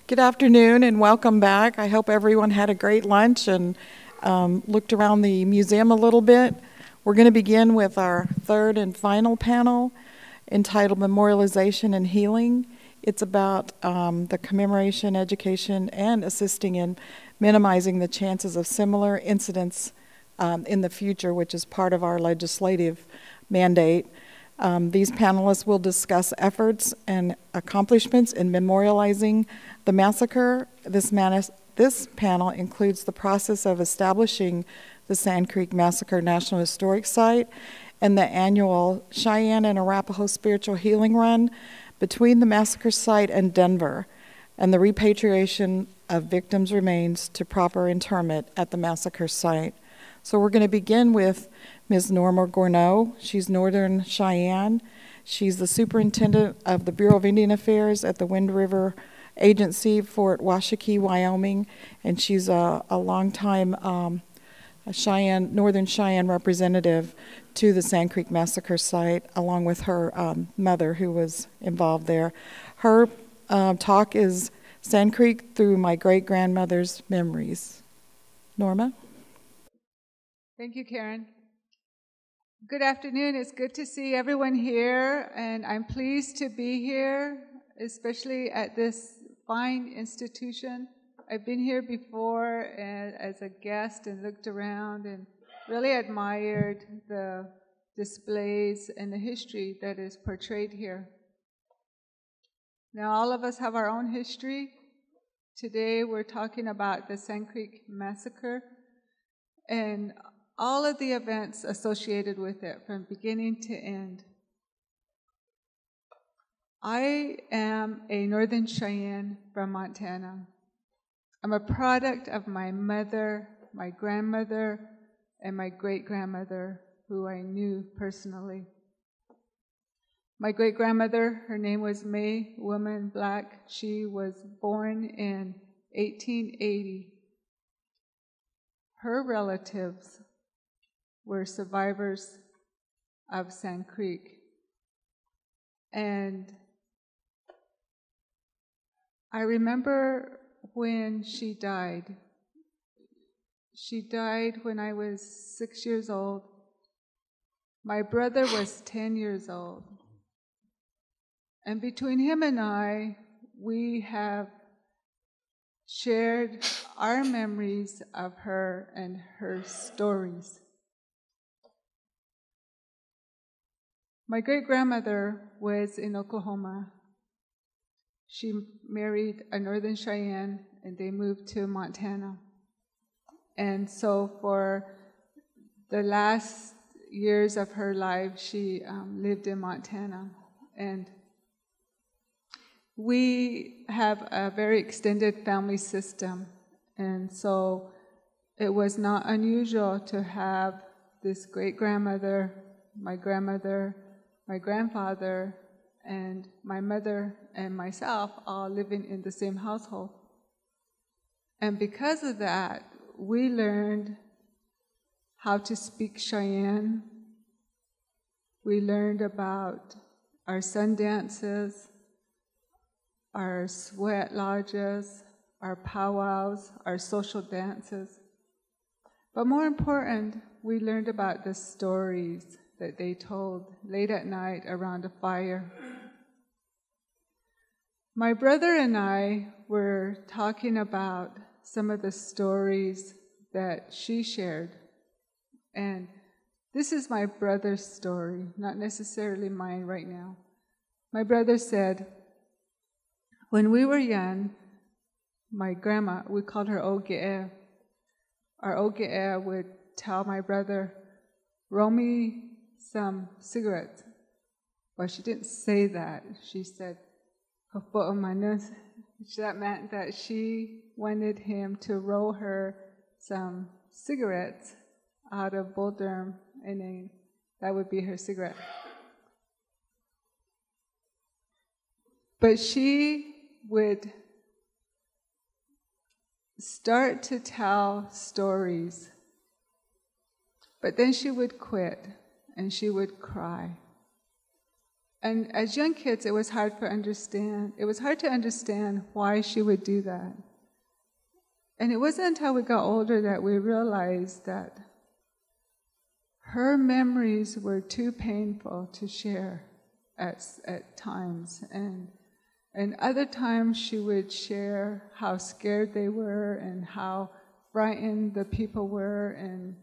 Good afternoon and welcome back. I hope everyone had a great lunch and looked around the museum a little bit. We're going to begin with our third and final panel entitled Memorialization and Healing. It's about the commemoration, education, and assisting in minimizing the chances of similar incidents in the future, which is part of our legislative mandate. These panelists will discuss efforts and accomplishments in memorializing the massacre. This panel includes the process of establishing the Sand Creek Massacre National Historic Site and the annual Cheyenne and Arapaho Spiritual Healing Run between the massacre site and Denver, and the repatriation of victims' remains to proper interment at the massacre site. So we're going to begin with Ms. Norma Gourneau. She's Northern Cheyenne. She's the superintendent of the Bureau of Indian Affairs at the Wind River Agency, Fort Washakie, Wyoming, and she's a longtime Northern Cheyenne representative to the Sand Creek Massacre site, along with her mother, who was involved there. Her talk is Sand Creek Through My Great-Grandmother's Memories. Norma? Thank you, Karen. Good afternoon. It's good to see everyone here, and I'm pleased to be here, especially at this fine institution. I've been here before as a guest and looked around and really admired the displays and the history that is portrayed here. Now, all of us have our own history. Today, we're talking about the Sand Creek Massacre and all of the events associated with it from beginning to end. I am a Northern Cheyenne from Montana. I'm a product of my mother, my grandmother, and my great-grandmother, who I knew personally. My great-grandmother, her name was May Woman Black. She was born in 1880. Her relatives were survivors of Sand Creek. And I remember when she died. She died when I was 6 years old. My brother was 10 years old. And between him and I, we have shared our memories of her and her stories. My great-grandmother was in Oklahoma. She married a Northern Cheyenne, and they moved to Montana. And so for the last years of her life, she lived in Montana. And we have a very extended family system. And so it was not unusual to have this great-grandmother, my grandmother, my grandfather, and my mother and myself all living in the same household. And because of that, we learned how to speak Cheyenne. We learned about our sun dances, our sweat lodges, our powwows, our social dances. But more important, we learned about the stories that they told late at night around a fire. My brother and I were talking about some of the stories that she shared. And this is my brother's story, not necessarily mine right now. My brother said, when we were young, my grandma, we called her Oge'e. Our Oge'e would tell my brother, roll me some cigarettes. Well, she didn't say that. She said, that meant that she wanted him to roll her some cigarettes out of bull durham, and then that would be her cigarette. But she would start to tell stories, but then she would quit and she would cry. And as young kids, it was hard to understand why she would do that. And it wasn't until we got older that we realized that her memories were too painful to share at times. And other times she would share how scared they were and how frightened the people were, and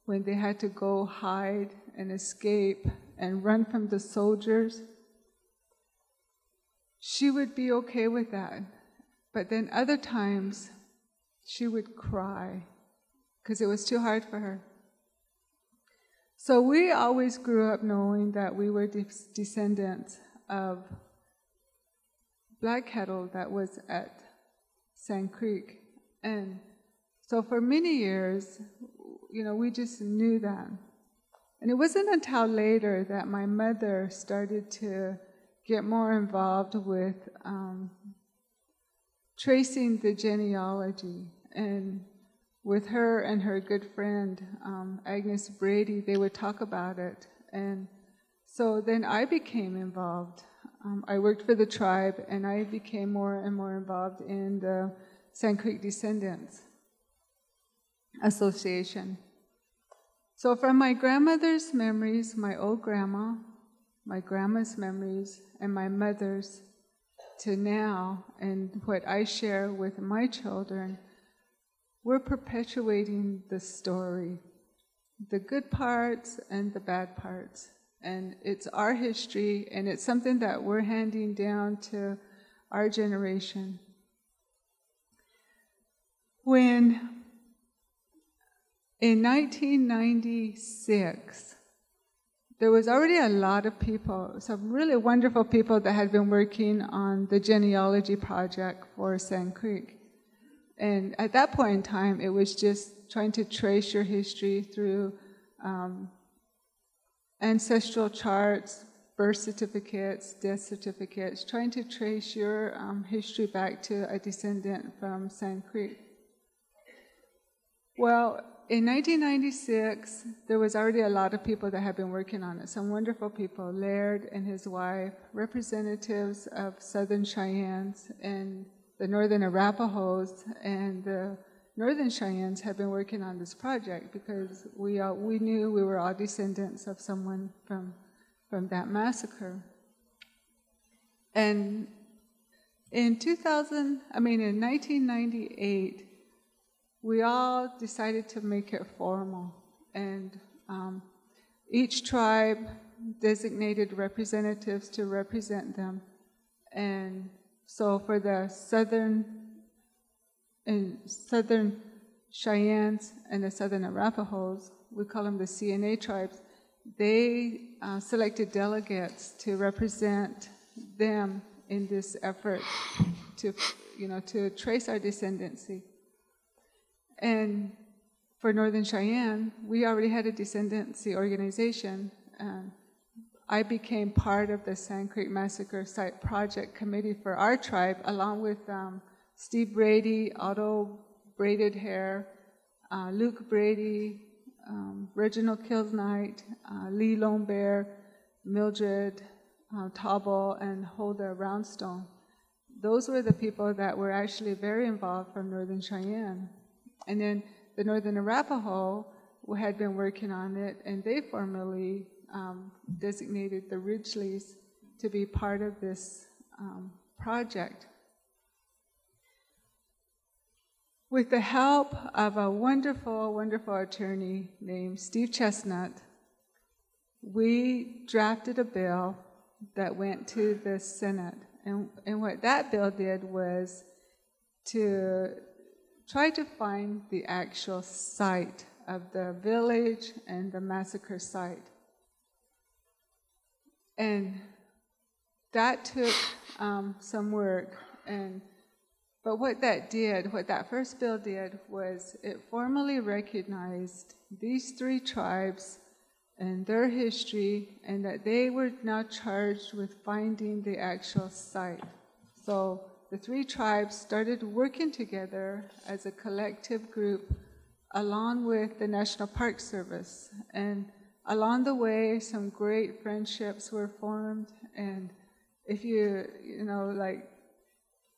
when they had to go hide and escape and run from the soldiers. She would be okay with that. But then other times she would cry because it was too hard for her. So we always grew up knowing that we were descendants of black cattle that was at Sand Creek. And so for many years, we just knew that. And it wasn't until later that my mother started to get more involved with tracing the genealogy. And with her and her good friend, Agnes Brady, they would talk about it. And so then I became involved. I worked for the tribe, and I became more and more involved in the Sand Creek Descendants Association. So from my grandmother's memories, my old grandma, my grandma's memories, and my mother's, to now, and what I share with my children, we're perpetuating the story, the good parts and the bad parts. And it's our history, and it's something that we're handing down to our generation. When in 1996, there was already a lot of people, some really wonderful people that had been working on the genealogy project for Sand Creek. And at that point in time, it was just trying to trace your history through ancestral charts, birth certificates, death certificates, trying to trace your history back to a descendant from Sand Creek. Well, in 1996, there was already a lot of people that had been working on it, some wonderful people, Laird and his wife, representatives of Southern Cheyennes and the Northern Arapahoes, and the Northern Cheyennes had been working on this project because we knew we were all descendants of someone from that massacre. And in 1998, we all decided to make it formal, and each tribe designated representatives to represent them. And so for the Southern Cheyennes and the Southern Arapahoes, we call them the CNA tribes, they selected delegates to represent them in this effort to trace our descendancy. And for Northern Cheyenne, we already had a descendancy organization. I became part of the Sand Creek Massacre Site Project Committee for our tribe, along with Steve Brady, Otto Braided Hair, Luke Brady, Reginald Killsnight, Lee Lone Bear, Mildred Tauble, and Huldah Roundstone. Those were the people that were actually very involved from Northern Cheyenne. And then the Northern Arapaho had been working on it, and they formally designated the Ridgeleys to be part of this project. With the help of a wonderful, wonderful attorney named Steve Chestnut, we drafted a bill that went to the Senate. And what that bill did was to try to find the actual site of the village and the massacre site. And that took some work. But what that first bill did was it formally recognized these three tribes and their history, and that they were now charged with finding the actual site. So the three tribes started working together as a collective group along with the National Park Service. And along the way, some great friendships were formed, and if like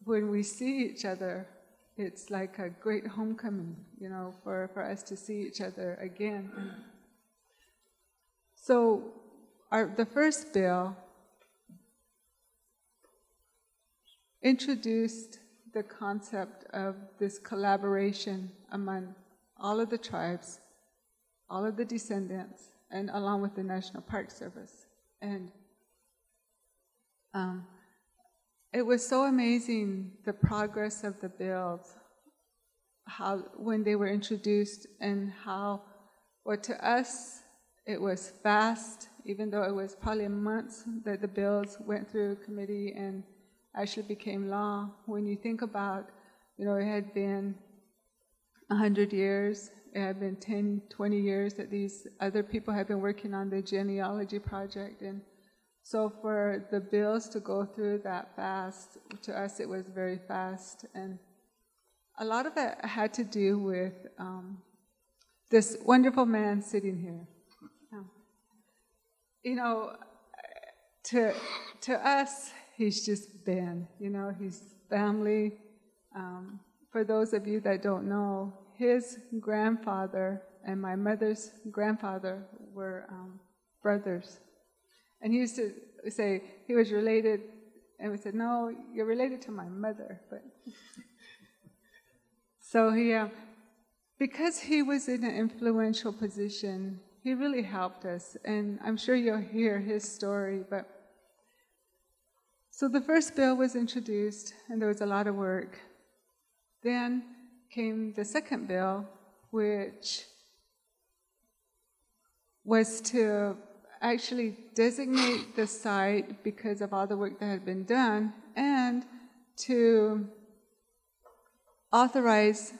when we see each other, it's like a great homecoming, for us to see each other again. So the first bill introduced the concept of this collaboration among all of the tribes, all of the descendants, and along with the National Park Service. And it was so amazing, the progress of the bills, when they were introduced, and to us, it was fast, even though it was probably months that the bills went through committee and actually became law. When you think about, it had been 100 years, it had been 10, 20 years that these other people had been working on the genealogy project. And so for the bills to go through that fast, to us it was very fast. And a lot of it had to do with this wonderful man sitting here. To us, he's just Ben. He's family. For those of you that don't know, his grandfather and my mother's grandfather were brothers. And he used to say he was related, and we said, "No, you're related to my mother." But so because he was in an influential position, he really helped us, and I'm sure you'll hear his story. But so the first bill was introduced, and there was a lot of work. Then came the second bill, which was to actually designate the site because of all the work that had been done, and to authorize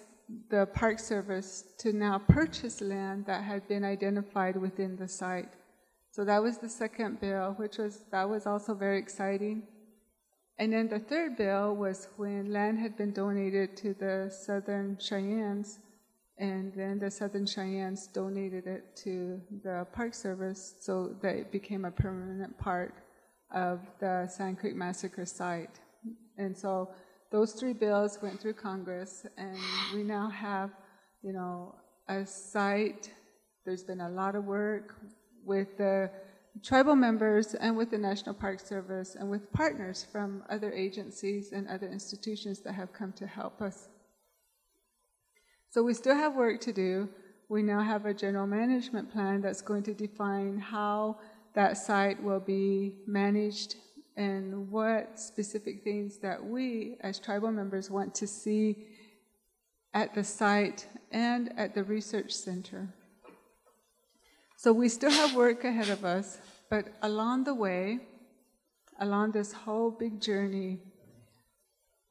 the Park Service to now purchase land that had been identified within the site. So that was the second bill, that was also very exciting. And then the third bill was when land had been donated to the Southern Cheyennes, and then the Southern Cheyennes donated it to the Park Service so that it became a permanent part of the Sand Creek Massacre site. And so those three bills went through Congress, and we now have, a site. There's been a lot of work with the tribal members and with the National Park Service and with partners from other agencies and other institutions that have come to help us. So we still have work to do. We now have a general management plan that's going to define how that site will be managed and what specific things that we as tribal members want to see at the site and at the research center. So we still have work ahead of us, but along the way, along this whole big journey,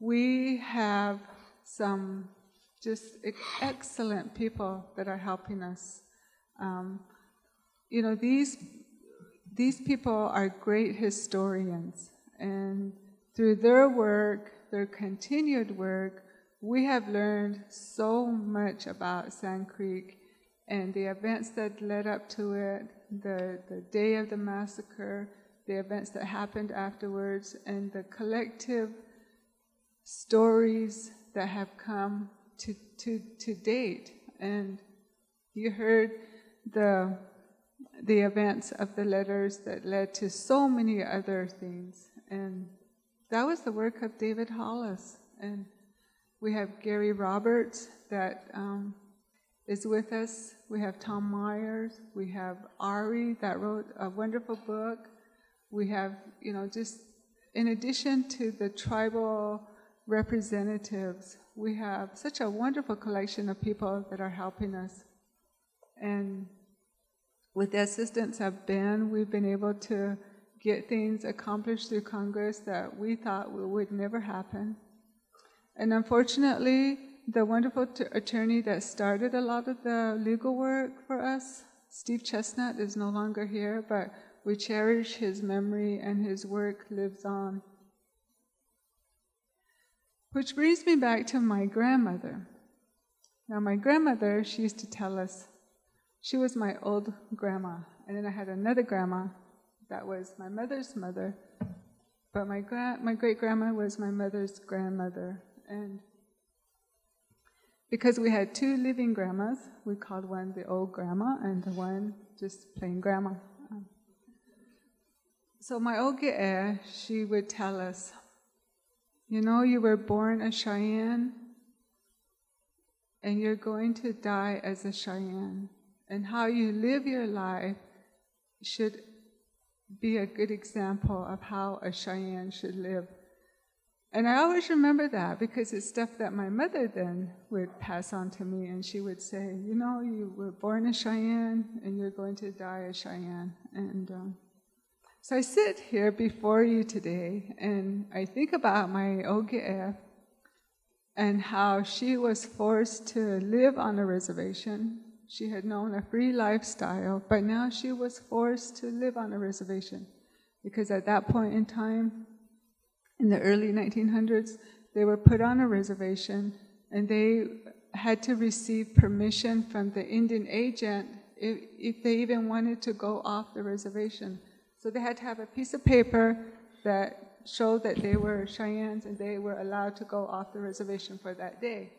we have some just excellent people that are helping us. These people are great historians, and through their work, their continued work, we have learned so much about Sand Creek and the events that led up to it, the day of the massacre, the events that happened afterwards, and the collective stories that have come to date. And you heard the events of the letters that led to so many other things. And that was the work of David Hollis. And we have Gary Roberts that is with us. We have Tom Myers. We have Ari that wrote a wonderful book. We have, just in addition to the tribal representatives, we have such a wonderful collection of people that are helping us. And with the assistance of Ben, we've been able to get things accomplished through Congress that we thought would never happen. And unfortunately, the wonderful attorney that started a lot of the legal work for us, Steve Chestnut, is no longer here, but we cherish his memory and his work lives on. Which brings me back to my grandmother. Now, my grandmother, she used to tell us, She was my old grandma. And then I had another grandma that was my mother's mother. But my great-grandma was my mother's grandmother. And because we had two living grandmas, we called one the old grandma and the one just plain grandma. So my oge'e, she would tell us, you know, you were born a Cheyenne and you're going to die as a Cheyenne. And how you live your life should be a good example of how a Cheyenne should live. And I always remember that because it's stuff that my mother then would pass on to me, and she would say, you know, you were born a Cheyenne and you're going to die a Cheyenne. And so I sit here before you today and I think about my oge'e and how she was forced to live on a reservation. She had known a free lifestyle, but now she was forced to live on a reservation because at that point in time, in the early 1900s, they were put on a reservation and they had to receive permission from the Indian agent if they even wanted to go off the reservation. So they had to have a piece of paper that showed that they were Cheyennes and they were allowed to go off the reservation for that day.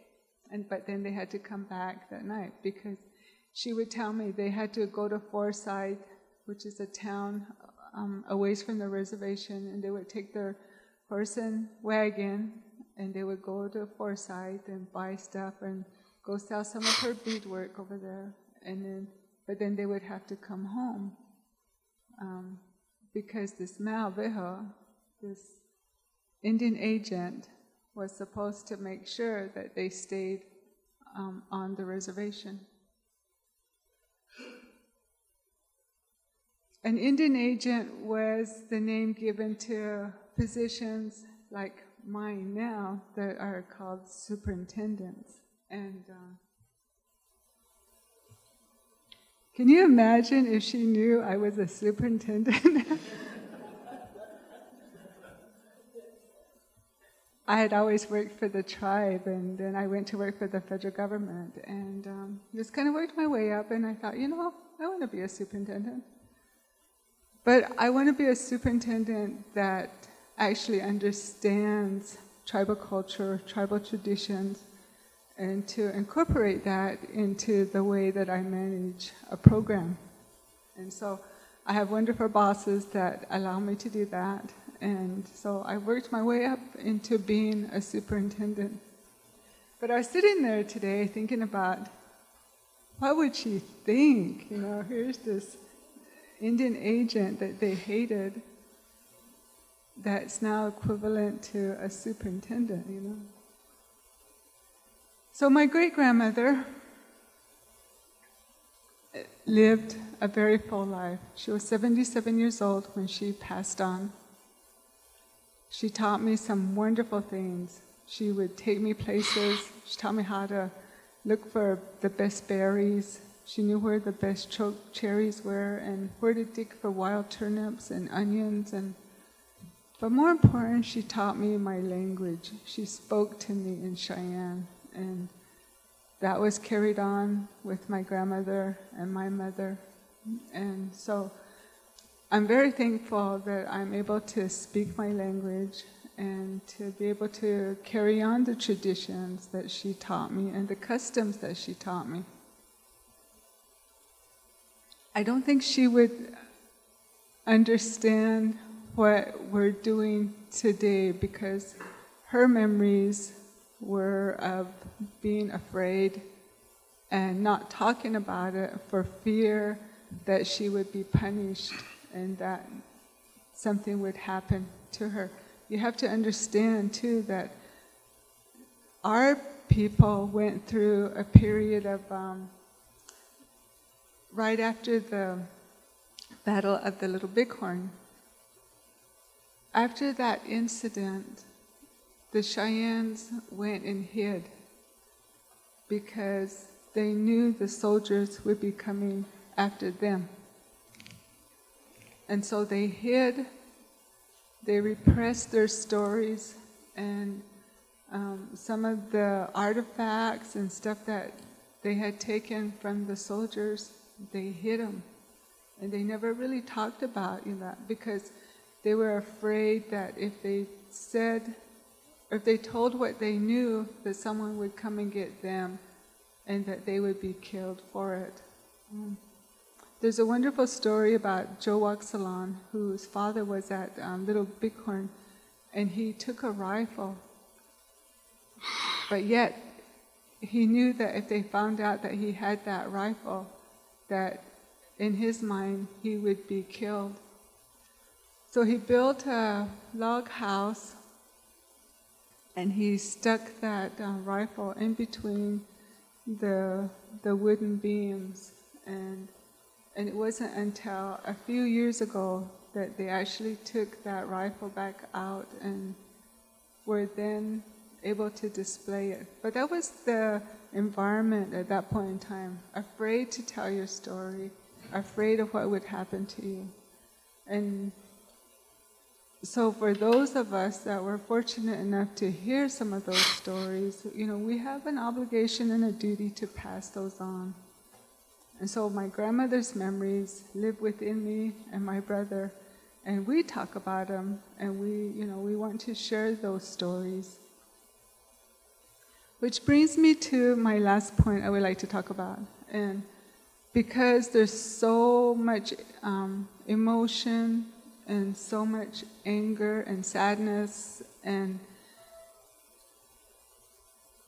But then they had to come back that night because she would tell me they had to go to Forsyth, which is a town a ways from the reservation, and they would take their horse and wagon and they would go to Forsyth and buy stuff and go sell some of her beadwork over there. But then they would have to come home because this Malvejo, this Indian agent, was supposed to make sure that they stayed on the reservation. An Indian agent was the name given to positions like mine now that are called superintendents. And can you imagine if she knew I was a superintendent? I had always worked for the tribe, and then I went to work for the federal government, and just kind of worked my way up, and I thought, you know, I want to be a superintendent. But I want to be a superintendent that actually understands tribal culture, tribal traditions, and to incorporate that into the way that I manage a program. And so I have wonderful bosses that allow me to do that. And so I worked my way up into being a superintendent. But I was sitting there today thinking about, what would she think? You know, here's this Indian agent that they hated that's now equivalent to a superintendent, you know. So my great-grandmother lived a very full life. She was 77 years old when she passed on. She taught me some wonderful things. She would take me places. She taught me how to look for the best berries. She knew where the best choke cherries were and where to dig for wild turnips and onions. But more important, she taught me my language. She spoke to me in Cheyenne. And that was carried on with my grandmother and my mother. And so I'm very thankful that I'm able to speak my language and to be able to carry on the traditions that she taught me and the customs that she taught me. I don't think she would understand what we're doing today because her memories were of being afraid and not talking about it for fear that she would be punished and that something would happen to her. You have to understand, too, that our people went through a period of, right after the Battle of the Little Bighorn. After that incident, the Cheyennes went and hid because they knew the soldiers would be coming after them. And so they hid, they repressed their stories, and some of the artifacts and stuff that they had taken from the soldiers, they hid him. And they never really talked about that because they were afraid that if they said, or if they told what they knew, that someone would come and get them and that they would be killed for it. There's a wonderful story about Joe Waxalon, whose father was at Little Bighorn, and he took a rifle. But yet, he knew that if they found out that he had that rifle, that in his mind, he would be killed. So he built a log house, and he stuck that rifle in between the wooden beams. And it wasn't until a few years ago that they actually took that rifle back out and were then able to display it. But that was the environment at that point in time, afraid to tell your story, afraid of what would happen to you. And so for those of us that were fortunate enough to hear some of those stories, we have an obligation and a duty to pass those on. And so my grandmother's memories live within me and my brother, and we talk about them, and we want to share those stories. Which brings me to my last point I would like to talk about. And because there's so much emotion and so much anger and sadness and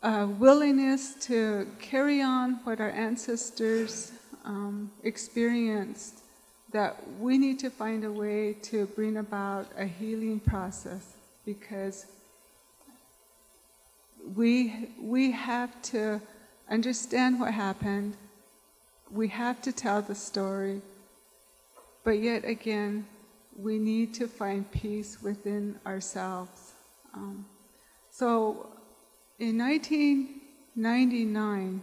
willingness to carry on what our ancestors experienced, that we need to find a way to bring about a healing process, because we have to understand what happened, we have to tell the story, but yet again, we need to find peace within ourselves. So in 1999,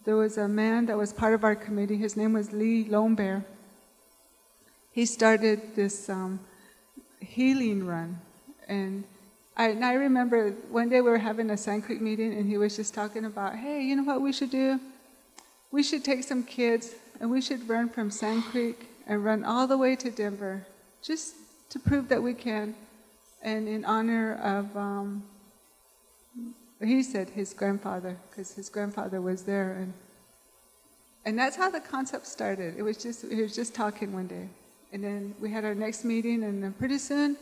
there was a man that was part of our committee. His name was Lee Lombear. He started this healing run. And I remember one day we were having a Sand Creek meeting, and he was just talking about, hey, you know what we should do? We should take some kids, and we should run from Sand Creek and run all the way to Denver, just to prove that we can, and in honor of, he said his grandfather, because his grandfather was there, and that's how the concept started. He was just talking one day, and then we had our next meeting, and then pretty soon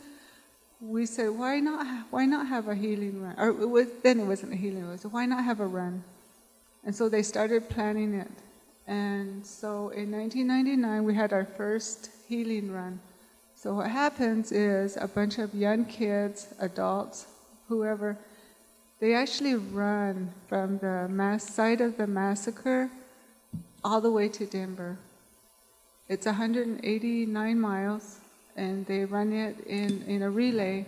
we said, why not have a healing run? Then it wasn't a healing run. So why not have a run? And so they started planning it. And so in 1999, we had our first healing run. So what happens is a bunch of young kids, adults, whoever, they actually run from the site of the massacre all the way to Denver. It's 189 miles, and they run it in a relay.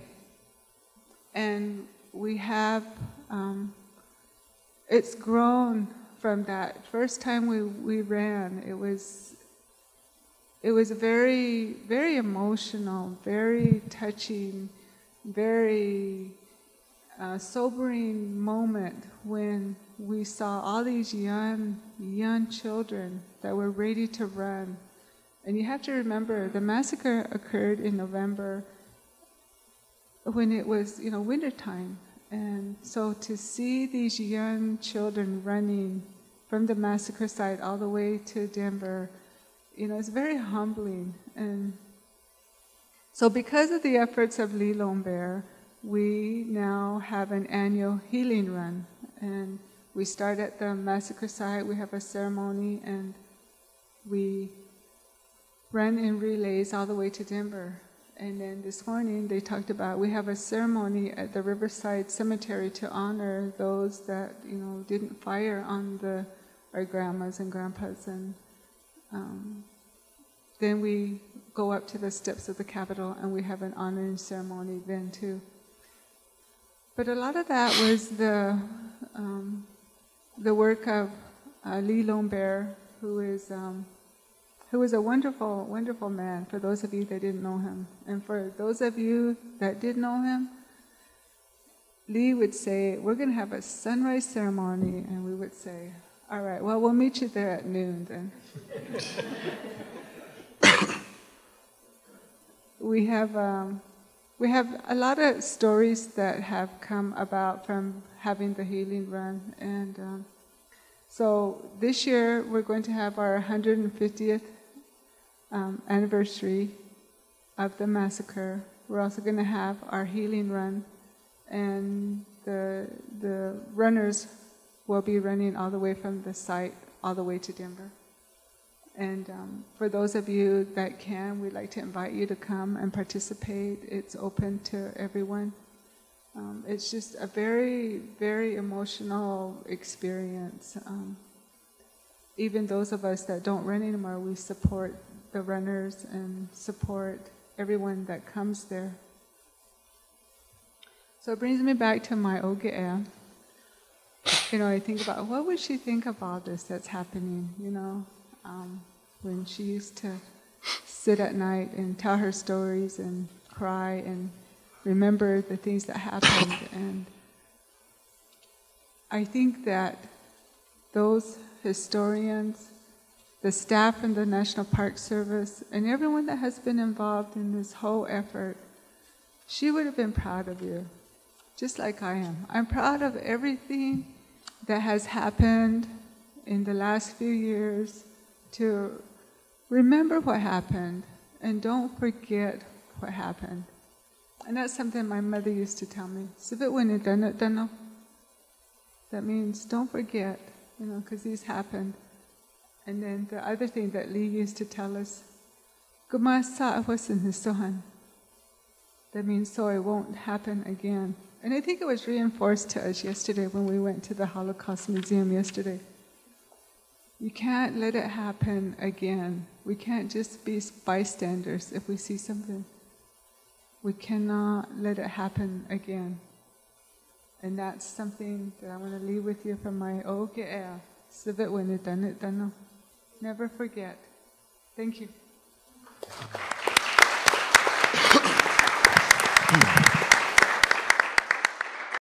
And we have, it's grown from that first time we ran. It was very, very emotional, very touching, very sobering moment when we saw all these young children that were ready to run. And you have to remember, the massacre occurred in November when it was, wintertime. And so to see these young children running from the massacre site all the way to Denver, it's very humbling. And so because of the efforts of Lee Lombear, we now have an annual healing run. And we start at the massacre site, we have a ceremony, and we run in relays all the way to Denver. And then this morning they talked about, we have a ceremony at the Riverside Cemetery to honor those that, didn't fire on our grandmas and grandpas. And then we go up to the steps of the Capitol and we have an honoring ceremony then too. But a lot of that was the work of Lee Lombear, who is a wonderful, wonderful man, for those of you that didn't know him. And for those of you that did know him, Lee would say, we're going to have a sunrise ceremony, and we would say, All right, well, we'll meet you there at noon then. We have a lot of stories that have come about from having the healing run, and so this year we're going to have our 150th anniversary of the massacre. We're also going to have our healing run, and the runners will be running all the way from the site all the way to Denver. And for those of you that can, we'd like to invite you to come and participate. It's open to everyone. It's just a very, very emotional experience. Even those of us that don't run anymore, we support the runners and support everyone that comes there. So it brings me back to my Oge'e. You know, I think about, what would she think of all this that's happening, you know? When she used to sit at night and tell her stories and cry and remember the things that happened. And I think that those historians, the staff in the National Park Service, and everyone that has been involved in this whole effort, she would have been proud of you, just like I am. I'm proud of everything that has happened in the last few years, to remember what happened and don't forget what happened. And that's something my mother used to tell me. That means don't forget, you know, because these happened. And then the other thing that Lee used to tell us, that means so it won't happen again. And I think it was reinforced to us yesterday when we went to the Holocaust Museum yesterday. You can't let it happen again. We can't just be bystanders if we see something. We cannot let it happen again. And that's something that I want to leave with you from my Oge'e. Never forget. Thank you.